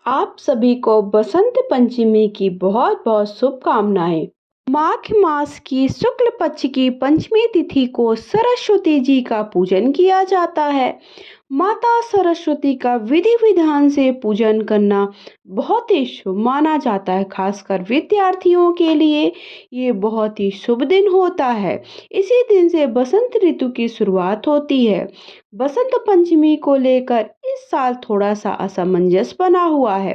आप सभी को बसंत पंचमी की बहुत बहुत शुभकामनाएं। माघ मास की शुक्ल पक्ष की पंचमी तिथि को सरस्वती जी का पूजन किया जाता है। माता सरस्वती का विधि विधान से पूजन करना बहुत ही शुभ माना जाता है। खासकर विद्यार्थियों के लिए ये बहुत ही शुभ दिन होता है। इसी दिन से बसंत ऋतु की शुरुआत होती है। बसंत पंचमी को लेकर इस साल थोड़ा सा असमंजस बना हुआ है।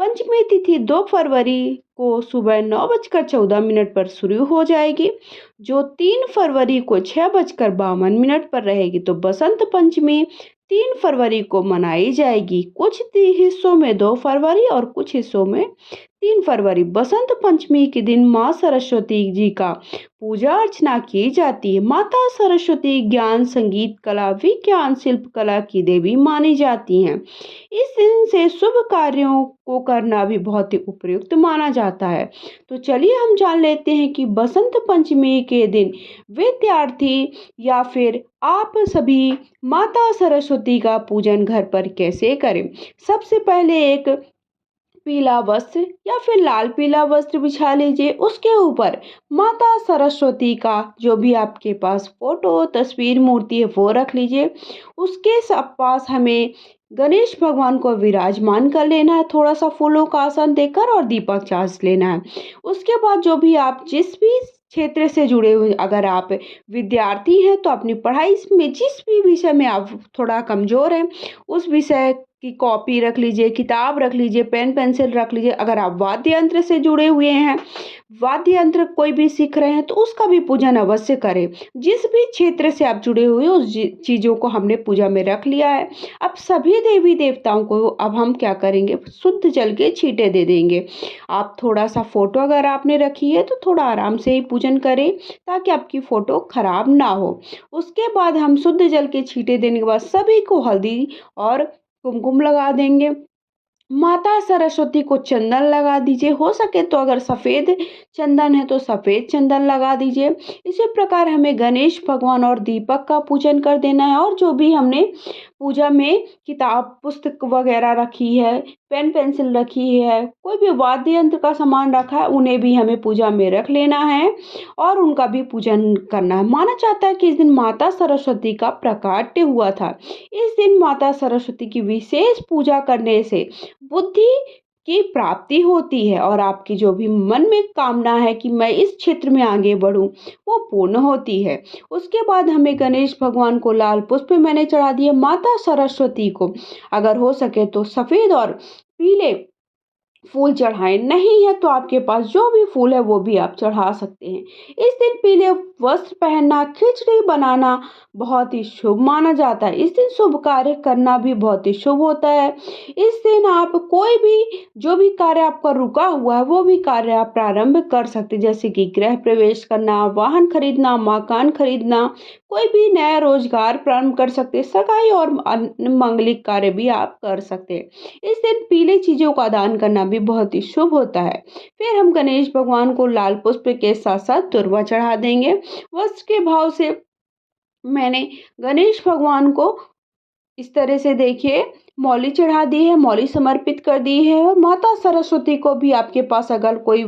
पंचमी तिथि 2 फरवरी को सुबह 9:14 पर शुरू हो जाएगी, जो 3 फरवरी को 6:52 पर रहेगी। तो बसंत पंचमी 3 फरवरी को मनाई जाएगी। कुछ हिस्सों में 2 फरवरी और कुछ हिस्सों में 3 फरवरी। बसंत पंचमी के दिन माँ सरस्वती जी का पूजा अर्चना की जाती है। माता सरस्वती ज्ञान, संगीत, कला, विज्ञान, शिल्प कला की देवी मानी जाती हैं। इस दिन से शुभ कार्यों को करना भी बहुत ही उपयुक्त माना जाता है। तो चलिए हम जान लेते हैं कि बसंत पंचमी के दिन विद्यार्थी या फिर आप सभी माता सरस्वती का पूजन घर पर कैसे करें। सबसे पहले एक पीला वस्त्र या फिर लाल पीला वस्त्र बिछा लीजिए। उसके ऊपर माता सरस्वती का जो भी आपके पास फोटो, तस्वीर, मूर्ति है वो रख लीजिए। उसके सब पास हमें गणेश भगवान को विराजमान कर लेना है, थोड़ा सा फूलों का आसन देकर, और दीपक चार्ज लेना है। उसके बाद जो भी आप जिस भी क्षेत्र से जुड़े हुए, अगर आप विद्यार्थी हैं तो अपनी पढ़ाई में जिस भी विषय में आप थोड़ा कमजोर हैं उस विषय की कॉपी रख लीजिए, किताब रख लीजिए, पेन पेंसिल रख लीजिए। अगर आप वाद्य यंत्र से जुड़े हुए हैं, वाद्य यंत्र कोई भी सीख रहे हैं, तो उसका भी पूजन अवश्य करें। जिस भी क्षेत्र से आप जुड़े हुए उस चीज़ों को हमने पूजा में रख लिया है। अब सभी देवी देवताओं को अब हम क्या करेंगे, शुद्ध जल के छींटे दे देंगे। आप थोड़ा सा फोटो अगर आपने रखी है तो थोड़ा आराम से ही पूजन करें ताकि आपकी फोटो खराब ना हो। उसके बाद हम शुद्ध जल के छींटे देने के बाद सभी को हल्दी और कुमकुम लगा देंगे। माता सरस्वती को चंदन लगा दीजिए। हो सके तो अगर सफ़ेद चंदन है तो सफ़ेद चंदन लगा दीजिए। इसी प्रकार हमें गणेश भगवान और दीपक का पूजन कर देना है। और जो भी हमने पूजा में किताब, पुस्तक वगैरह रखी है, पेन पेंसिल रखी है, कोई भी वाद्य यंत्र का सामान रखा है, उन्हें भी हमें पूजा में रख लेना है और उनका भी पूजन करना है। माना जाता है कि इस दिन माता सरस्वती का प्राकट्य हुआ था। इस दिन माता सरस्वती की विशेष पूजा करने से बुद्धि की प्राप्ति होती है और आपकी जो भी मन में कामना है कि मैं इस क्षेत्र में आगे बढ़ूं, वो पूर्ण होती है। उसके बाद हमें गणेश भगवान को लाल पुष्प मैंने चढ़ा दिया। माता सरस्वती को अगर हो सके तो सफ़ेद और पीले फूल चढ़ाएं, नहीं है तो आपके पास जो भी फूल है वो भी आप चढ़ा सकते हैं। इस दिन पीले वस्त्र पहनना, खिचड़ी बनाना बहुत ही शुभ माना जाता है। इस दिन शुभ कार्य करना भी बहुत ही शुभ होता है। इस दिन आप कोई भी जो भी कार्य आपका रुका हुआ है वो भी कार्य आप प्रारंभ कर सकते हैं, जैसे कि गृह प्रवेश करना, वाहन खरीदना, मकान खरीदना, कोई भी नया रोजगार प्रारंभ कर सकते हैं, सगाई और अन्य मांगलिक कार्य भी आप कर सकते हैं। इस दिन पीले चीजों का दान करना भी बहुत ही शुभ होता है। फिर हम गणेश भगवान को लाल पुष्प के साथ साथ दुर्वा चढ़ा देंगे। वस्त्र के भाव से मैंने गणेश भगवान को इस तरह से देखिए मौली चढ़ा दी है, मौली समर्पित कर दी है। और माता सरस्वती को भी आपके पास अगर कोई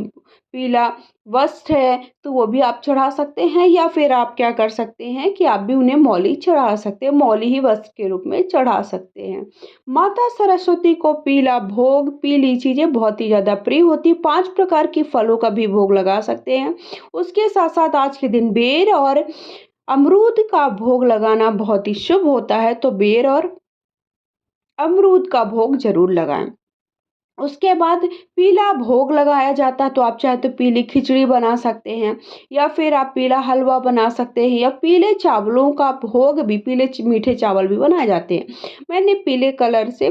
पीला वस्त्र है तो वो भी आप चढ़ा सकते हैं, या फिर आप क्या कर सकते हैं कि आप भी उन्हें मौली चढ़ा सकते हैं, मौली ही वस्त्र के रूप में चढ़ा सकते हैं। माता सरस्वती को पीला भोग, पीली चीज़ें बहुत ही ज़्यादा प्रिय होती है। 5 प्रकार की फलों का भी भोग लगा सकते हैं। उसके साथ साथ आज के दिन बेर और अमरूद का भोग लगाना बहुत ही शुभ होता है, तो बेर और अमरूद का भोग जरूर लगाएं। उसके बाद पीला भोग लगाया जाता है तो आप चाहे तो पीली खिचड़ी बना सकते हैं, या फिर आप पीला हलवा बना सकते हैं, या पीले चावलों का भोग भी, पीले मीठे चावल भी बनाए जाते हैं। मैंने पीले कलर से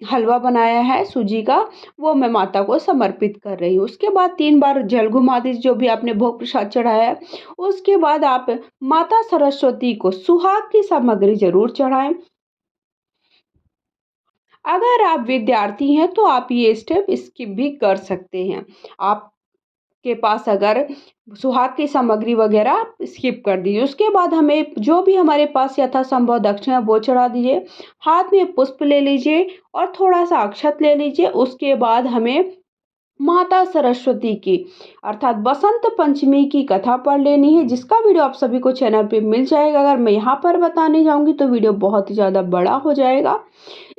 हलवा बनाया है सूजी का, वो मैं माता को समर्पित कर रही हूँ। उसके बाद 3 बार जल घुमा दीजिए जो भी आपने भोग प्रसाद चढ़ाया है। उसके बाद आप माता सरस्वती को सुहाग की सामग्री जरूर चढ़ाएं। अगर आप विद्यार्थी हैं तो आप ये स्टेप स्किप भी कर सकते हैं। आप के पास अगर सुहाग की सामग्री वगैरह आप स्किप कर दीजिए। उसके बाद हमें जो भी हमारे पास यथासंभव दक्षिणा वो चढ़ा दीजिए। हाथ में पुष्प ले लीजिए और थोड़ा-सा अक्षत ले लीजिए। उसके बाद हमें माता सरस्वती की अर्थात बसंत पंचमी की कथा पढ़ लेनी है, जिसका वीडियो आप सभी को चैनल पे मिल जाएगा। अगर मैं यहाँ पर बताने जाऊँगी तो वीडियो बहुत ही ज़्यादा बड़ा हो जाएगा,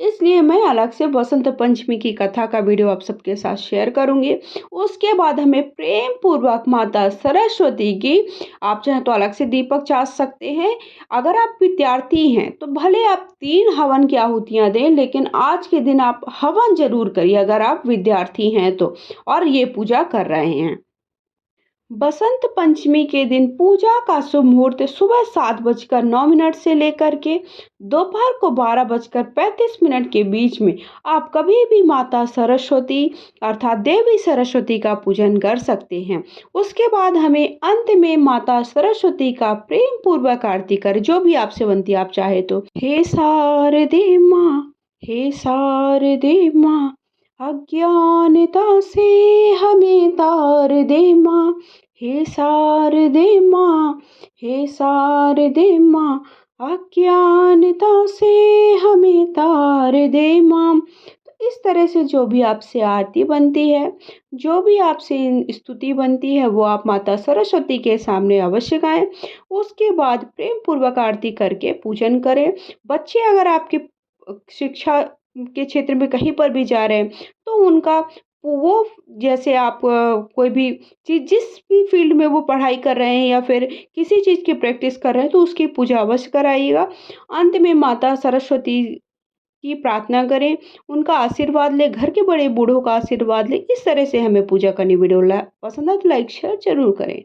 इसलिए मैं अलग से बसंत पंचमी की कथा का वीडियो आप सबके साथ शेयर करूँगी। उसके बाद हमें प्रेम पूर्वक माता सरस्वती की आप चाहें तो अलग से दीपक चाच सकते हैं। अगर आप विद्यार्थी हैं तो भले आप 3 हवन की आहुतियाँ दें, लेकिन आज के दिन आप हवन ज़रूर करिए अगर आप विद्यार्थी हैं तो और ये पूजा कर रहे हैं। बसंत पंचमी के दिन पूजा का शुभ मुहूर्त सुबह 7:09 से लेकर के दोपहर को 12:35 के बीच में आप कभी भी माता सरस्वती अर्थात देवी सरस्वती का पूजन कर सकते हैं। उसके बाद हमें अंत में माता सरस्वती का प्रेम पूर्वक आरती कर जो भी आपसे बनती आप चाहे तो। हे शारदे माँ, हे शारदे माँ, अज्ञानता से हमें तार दे माँ। हे शारदे माँ, हे शारदे माँ, अज्ञानता से हमें तार दे माँ। तो इस तरह से जो भी आपसे आरती बनती है, जो भी आपसे स्तुति बनती है, वो आप माता सरस्वती के सामने अवश्य गाएं। उसके बाद प्रेम पूर्वक आरती करके पूजन करें। बच्चे अगर आपके शिक्षा के क्षेत्र में कहीं पर भी जा रहे हैं तो उनका वो जैसे आप कोई भी चीज़ जिस भी फील्ड में वो पढ़ाई कर रहे हैं या फिर किसी चीज़ की प्रैक्टिस कर रहे हैं तो उसकी पूजा अवश्य कराइएगा। अंत में माता सरस्वती की प्रार्थना करें, उनका आशीर्वाद लें, घर के बड़े बूढ़ों का आशीर्वाद लें। इस तरह से हमें पूजा करनी। वीडियो पसंद आए तो लाइक शेयर ज़रूर करें।